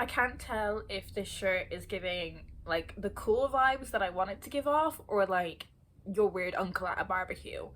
I can't tell if this shirt is giving like the cool vibes that I want it to give off or like your weird uncle at a barbecue.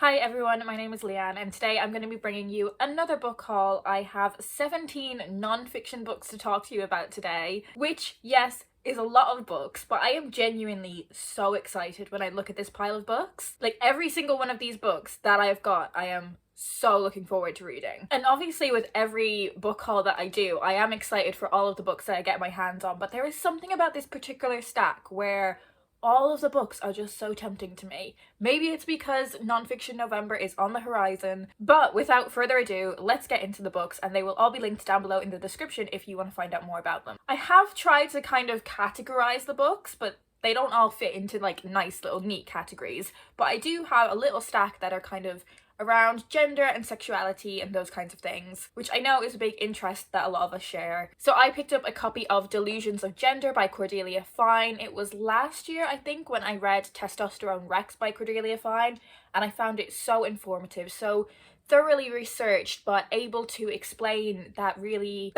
Hi everyone, my name is Leanne and today I'm going to be bringing you another book haul. I have 17 non-fiction books to talk to you about today, which, yes, is a lot of books, but I am genuinely so excited when I look at this pile of books. Like, every single one of these books that I have got, I am so looking forward to reading. And obviously with every book haul that I do, I am excited for all of the books that I get my hands on, but there is something about this particular stack where all of the books are just so tempting to me. Maybe it's because nonfiction November is on the horizon, but without further ado, let's get into the books, and they will all be linked down below in the description if you want to find out more about them. I have tried to kind of categorize the books, but they don't all fit into like nice little neat categories, but I do have a little stack that are kind of around gender and sexuality and those kinds of things, which I know is a big interest that a lot of us share. So I picked up a copy of Delusions of Gender by Cordelia Fine. It was last year, I think, when I read Testosterone Rex by Cordelia Fine, and I found it so informative, so thoroughly researched, but able to explain that really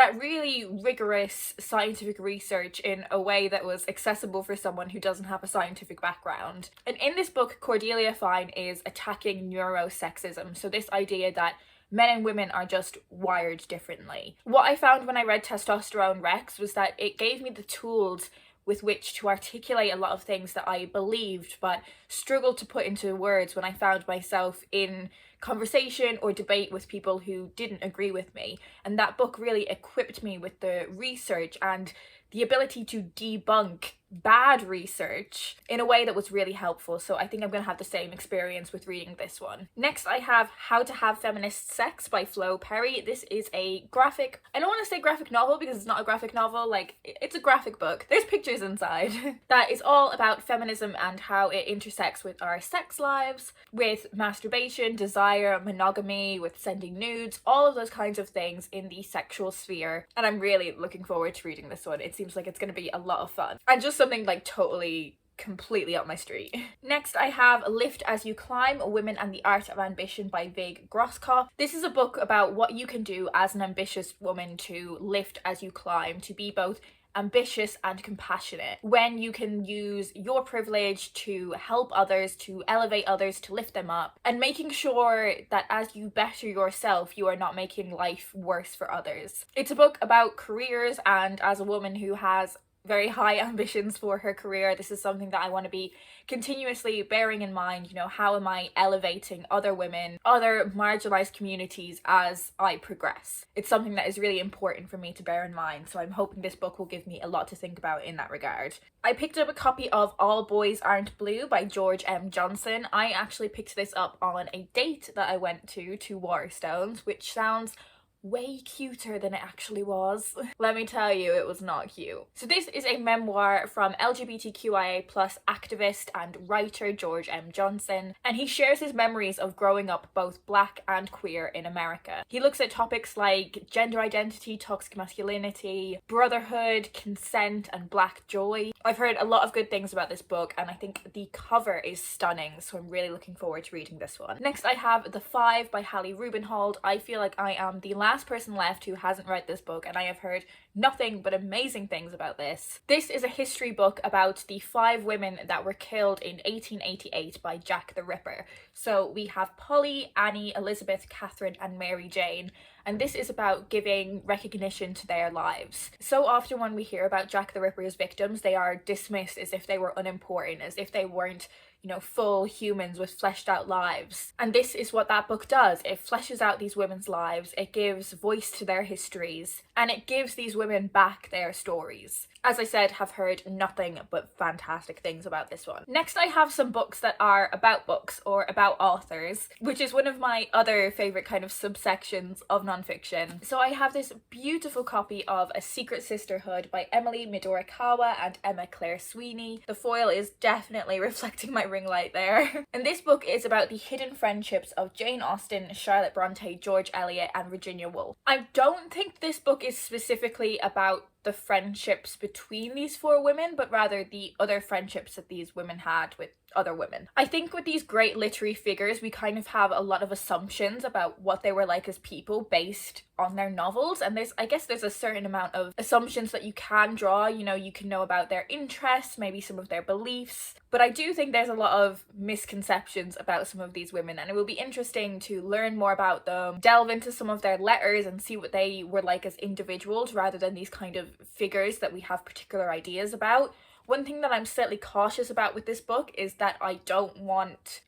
rigorous scientific research in a way that was accessible for someone who doesn't have a scientific background. And in this book, Cordelia Fine is attacking neurosexism, so this idea that men and women are just wired differently. What I found when I read Testosterone Rex was that it gave me the tools with which to articulate a lot of things that I believed but struggled to put into words when I found myself in conversation or debate with people who didn't agree with me. And that book really equipped me with the research and the ability to debunk bad research in a way that was really helpful. So I think I'm going to have the same experience with reading this one. Next, I have How to Have Feminist Sex by Flo Perry. This is a graphic, I don't want to say graphic novel because it's not a graphic novel, like it's a graphic book. There's pictures inside. That is all about feminism and how it intersects with our sex lives, with masturbation, desire, monogamy, with sending nudes, all of those kinds of things in the sexual sphere. And I'm really looking forward to reading this one. It seems like it's going to be a lot of fun and just something like totally completely up my street. Next, I have Lift As You Climb, Women and the Art of Ambition by Vig Grosskopf. This is a book about what you can do as an ambitious woman to lift as you climb, to be both ambitious and compassionate, when you can use your privilege to help others, to elevate others, to lift them up, and making sure that as you better yourself, you are not making life worse for others. It's a book about careers, and as a woman who has very high ambitions for her career, this is something that I want to be continuously bearing in mind. You know, how am I elevating other women, other marginalized communities as I progress? It's something that is really important for me to bear in mind, so I'm hoping this book will give me a lot to think about in that regard. I picked up a copy of All Boys Aren't Blue by George M. Johnson. I actually picked this up on a date that I went to Waterstones, which sounds way cuter than it actually was. Let me tell you, it was not cute. So this is a memoir from LGBTQIA+ activist and writer George M. Johnson, and he shares his memories of growing up both black and queer in America. He looks at topics like gender identity, toxic masculinity, brotherhood, consent, and black joy. I've heard a lot of good things about this book, and I think the cover is stunning, so I'm really looking forward to reading this one. Next, I have The Five by Hallie Rubenhold. I feel like I am the last person left who hasn't read this book, and I have heard nothing but amazing things about this. This is a history book about the 5 women that were killed in 1888 by Jack the Ripper. So we have Polly, Annie, Elizabeth, Catherine, and Mary Jane, and this is about giving recognition to their lives. So often when we hear about Jack the Ripper's victims, they are dismissed as if they were unimportant, as if they weren't, you know, full humans with fleshed out lives. And this is what that book does. It fleshes out these women's lives, it gives voice to their histories, and it gives these women back their stories. As I said, have heard nothing but fantastic things about this one. Next, I have some books that are about books or about authors, which is one of my other favourite kind of subsections of nonfiction. So I have this beautiful copy of A Secret Sisterhood by Emily Midorikawa and Emma Claire Sweeney. The foil is definitely reflecting my ring light there. And this book is about the hidden friendships of Jane Austen, Charlotte Bronte, George Eliot, and Virginia Woolf. I don't think this book is specifically about the friendships between these four women, but rather the other friendships that these women had with other women. I think with these great literary figures, we kind of have a lot of assumptions about what they were like as people based on their novels, and I guess there's a certain amount of assumptions that you can draw. You know, you can know about their interests, maybe some of their beliefs, but I do think there's a lot of misconceptions about some of these women, and it will be interesting to learn more about them, delve into some of their letters and see what they were like as individuals rather than these kind of figures that we have particular ideas about. One thing that I'm slightly cautious about with this book is that I don't want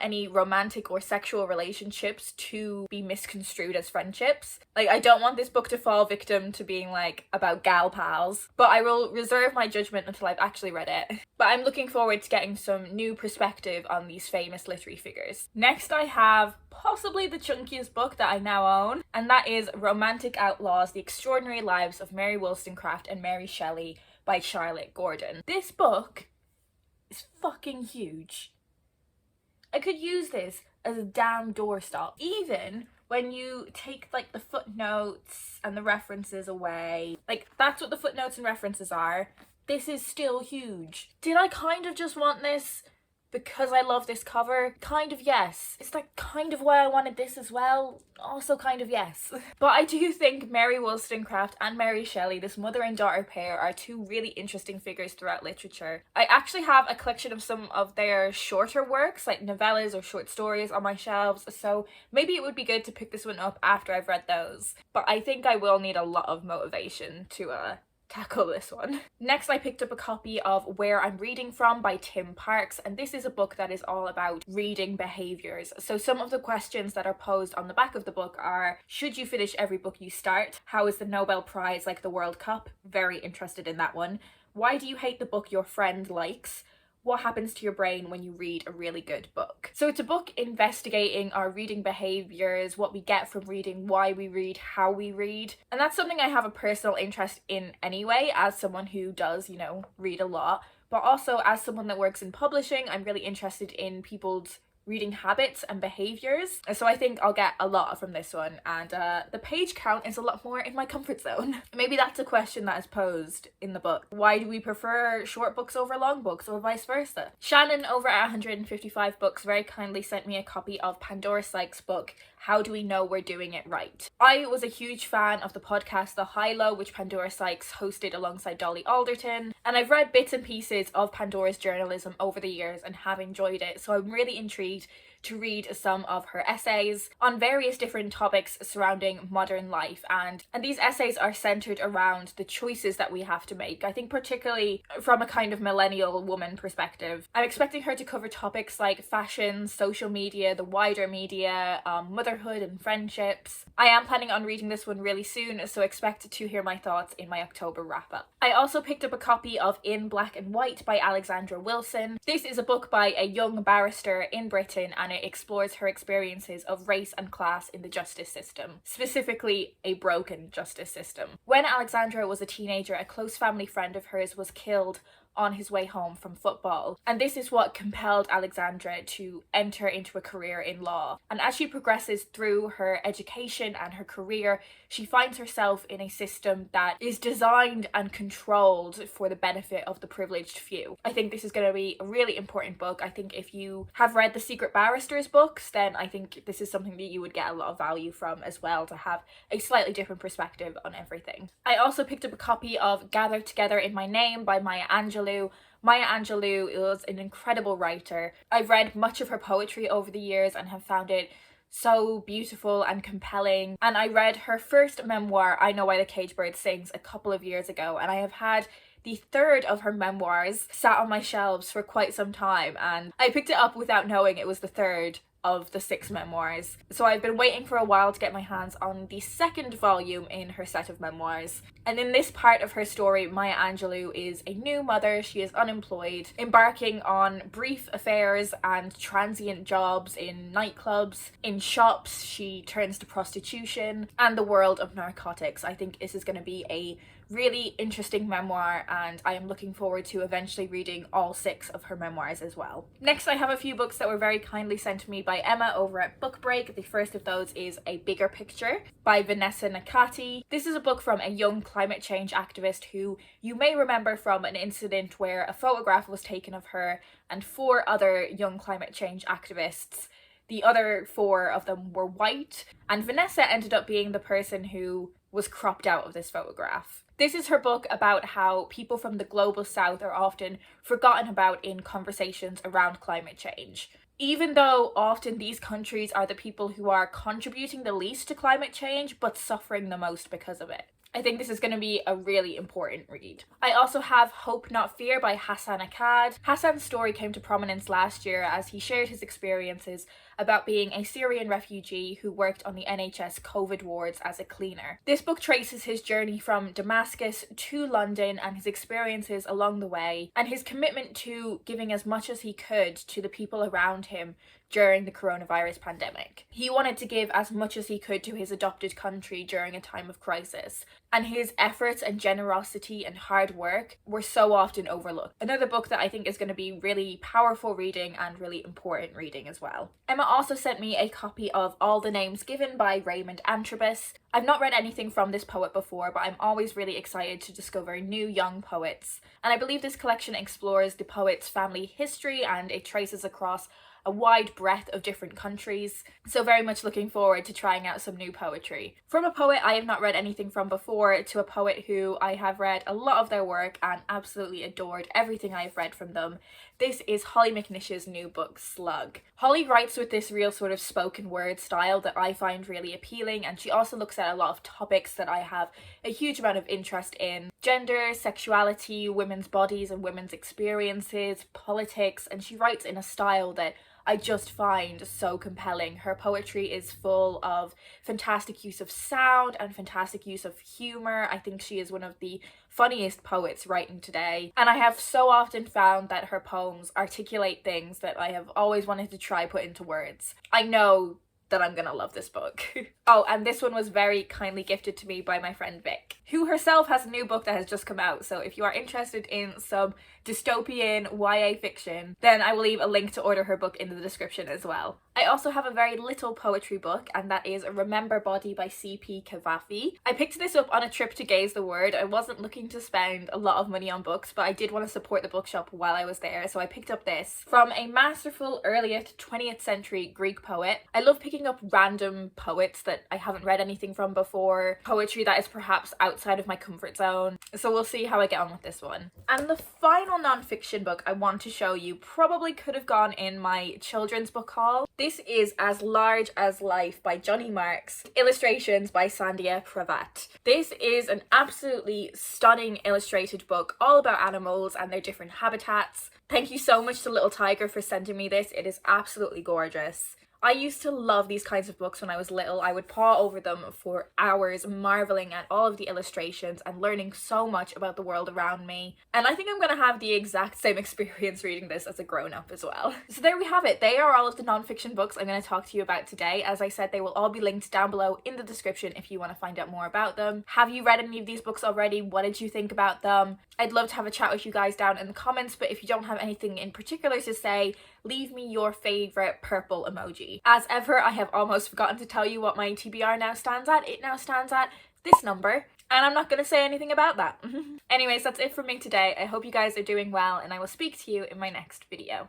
any romantic or sexual relationships to be misconstrued as friendships. Like, I don't want this book to fall victim to being like about gal pals, but I will reserve my judgment until I've actually read it. But I'm looking forward to getting some new perspective on these famous literary figures. Next, I have possibly the chunkiest book that I now own, and that is Romantic Outlaws: The Extraordinary Lives of Mary Wollstonecraft and Mary Shelley by Charlotte Gordon. This book is fucking huge. I could use this as a damn doorstop. Even when you take like the footnotes and the references away, like that's what the footnotes and references are. This is still huge. Did I kind of just want this because I love this cover? Kind of yes. It's like kind of why I wanted this as well. Also kind of yes. But I do think Mary Wollstonecraft and Mary Shelley, this mother and daughter pair, are two really interesting figures throughout literature. I actually have a collection of some of their shorter works, like novellas or short stories, on my shelves, so maybe it would be good to pick this one up after I've read those. But I think I will need a lot of motivation to tackle this one. Next, I picked up a copy of Where I'm Reading From by Tim Parks, and this is a book that is all about reading behaviours. So some of the questions that are posed on the back of the book are: should you finish every book you start? How is the Nobel Prize like the World Cup? Very interested in that one. Why do you hate the book your friend likes? What happens to your brain when you read a really good book? So it's a book investigating our reading behaviours, what we get from reading, why we read, how we read. And that's something I have a personal interest in anyway, as someone who does, you know, read a lot. But also as someone that works in publishing, I'm really interested in people's reading habits and behaviours. So I think I'll get a lot from this one, and the page count is a lot more in my comfort zone. Maybe that's a question that is posed in the book. Why do we prefer short books over long books, or vice versa? Shannon over at 155 Books very kindly sent me a copy of Pandora Sykes' book, How Do We Know We're Doing It Right? I was a huge fan of the podcast The High Low, which Pandora Sykes hosted alongside Dolly Alderton, and I've read bits and pieces of Pandora's journalism over the years and have enjoyed it, so I'm really intrigued to read some of her essays on various different topics surrounding modern life, and these essays are centered around the choices that we have to make. I think particularly from a kind of millennial woman perspective. I'm expecting her to cover topics like fashion, social media, the wider media, motherhood and friendships. I am planning on reading this one really soon, so expect to hear my thoughts in my October wrap up. I also picked up a copy of In Black and White by Alexandra Wilson. This is a book by a young barrister in Britain, and it explores her experiences of race and class in the justice system, specifically a broken justice system. When Alexandra was a teenager, a close family friend of hers was killed on his way home from football, and this is what compelled Alexandra to enter into a career in law. And as she progresses through her education and her career, she finds herself in a system that is designed and controlled for the benefit of the privileged few. I think this is going to be a really important book. I think if you have read the Secret Barristers books, then I think this is something that you would get a lot of value from as well, to have a slightly different perspective on everything. I also picked up a copy of Gathered Together in My Name by Maya Angelou. Maya Angelou is an incredible writer. I've read much of her poetry over the years and have found it so beautiful and compelling. And I read her first memoir, I Know Why the Caged Bird Sings, a couple of years ago, and I have had the third of her memoirs sat on my shelves for quite some time, and I picked it up without knowing it was the third of the 6 memoirs. So I've been waiting for a while to get my hands on the second volume in her set of memoirs. And in this part of her story, Maya Angelou is a new mother. She is unemployed, embarking on brief affairs and transient jobs in nightclubs, in shops. She turns to prostitution and the world of narcotics. I think this is going to be a really interesting memoir, and I am looking forward to eventually reading all 6 of her memoirs as well. Next, I have a few books that were very kindly sent to me by by Emma over at Book Break. The first of those is A Bigger Picture by Vanessa Nakati. This is a book from a young climate change activist who you may remember from an incident where a photograph was taken of her and 4 other young climate change activists. The other 4 of them were white, and Vanessa ended up being the person who was cropped out of this photograph. This is her book about how people from the global south are often forgotten about in conversations around climate change. Even though often these countries are the people who are contributing the least to climate change but suffering the most because of it. I think this is going to be a really important read. I also have Hope Not Fear by Hassan Akkad. Hassan's story came to prominence last year as he shared his experiences about being a Syrian refugee who worked on the NHS COVID wards as a cleaner. This book traces his journey from Damascus to London and his experiences along the way, and his commitment to giving as much as he could to the people around him during the coronavirus pandemic. He wanted to give as much as he could to his adopted country during a time of crisis, and his efforts and generosity and hard work were so often overlooked. Another book that I think is going to be really powerful reading and really important reading as well. Emma also sent me a copy of All the Names Given by Raymond Antrobus. I've not read anything from this poet before, but I'm always really excited to discover new young poets, and I believe this collection explores the poet's family history and it traces across a wide breadth of different countries, so very much looking forward to trying out some new poetry. From a poet I have not read anything from before to a poet who I have read a lot of their work and absolutely adored everything I have read from them, this is Holly McNish's new book, Slug. Holly writes with this real sort of spoken word style that I find really appealing, and she also looks at a lot of topics that I have a huge amount of interest in. Gender, sexuality, women's bodies and women's experiences, politics, and she writes in a style that I just find so compelling. Her poetry is full of fantastic use of sound and fantastic use of humor. I think she is one of the funniest poets writing today, and I have so often found that her poems articulate things that I have always wanted to try put into words. I know that I'm gonna love this book. Oh, and this one was very kindly gifted to me by my friend Vic, who herself has a new book that has just come out, so if you are interested in some dystopian YA fiction, then I will leave a link to order her book in the description as well. I also have a very little poetry book, and that is Remember Body by C.P. Cavafy. I picked this up on a trip to Gaze the Word. I wasn't looking to spend a lot of money on books, but I did want to support the bookshop while I was there, so I picked up this. From a masterful earliest 20th century Greek poet. I love picking up random poets that I haven't read anything from before, poetry that is perhaps outside of my comfort zone, so we'll see how I get on with this one. And the final non-fiction book I want to show you probably could have gone in my children's book haul. This is As Large as Life by Johnny Marks, illustrations by Sandia Pravat. This is an absolutely stunning illustrated book all about animals and their different habitats. Thank you so much to Little Tiger for sending me this. It is absolutely gorgeous. I used to love these kinds of books when I was little. I would paw over them for hours, marveling at all of the illustrations and learning so much about the world around me. And I think I'm going to have the exact same experience reading this as a grown-up as well. So there we have it. They are all of the non-fiction books I'm going to talk to you about today. As I said, they will all be linked down below in the description if you want to find out more about them. Have you read any of these books already? What did you think about them? I'd love to have a chat with you guys down in the comments, but if you don't have anything in particular to say, leave me your favourite purple emoji. As ever, I have almost forgotten to tell you what my TBR now stands at. It now stands at this number, and I'm not going to say anything about that. Anyways, that's it from me today. I hope you guys are doing well, and I will speak to you in my next video.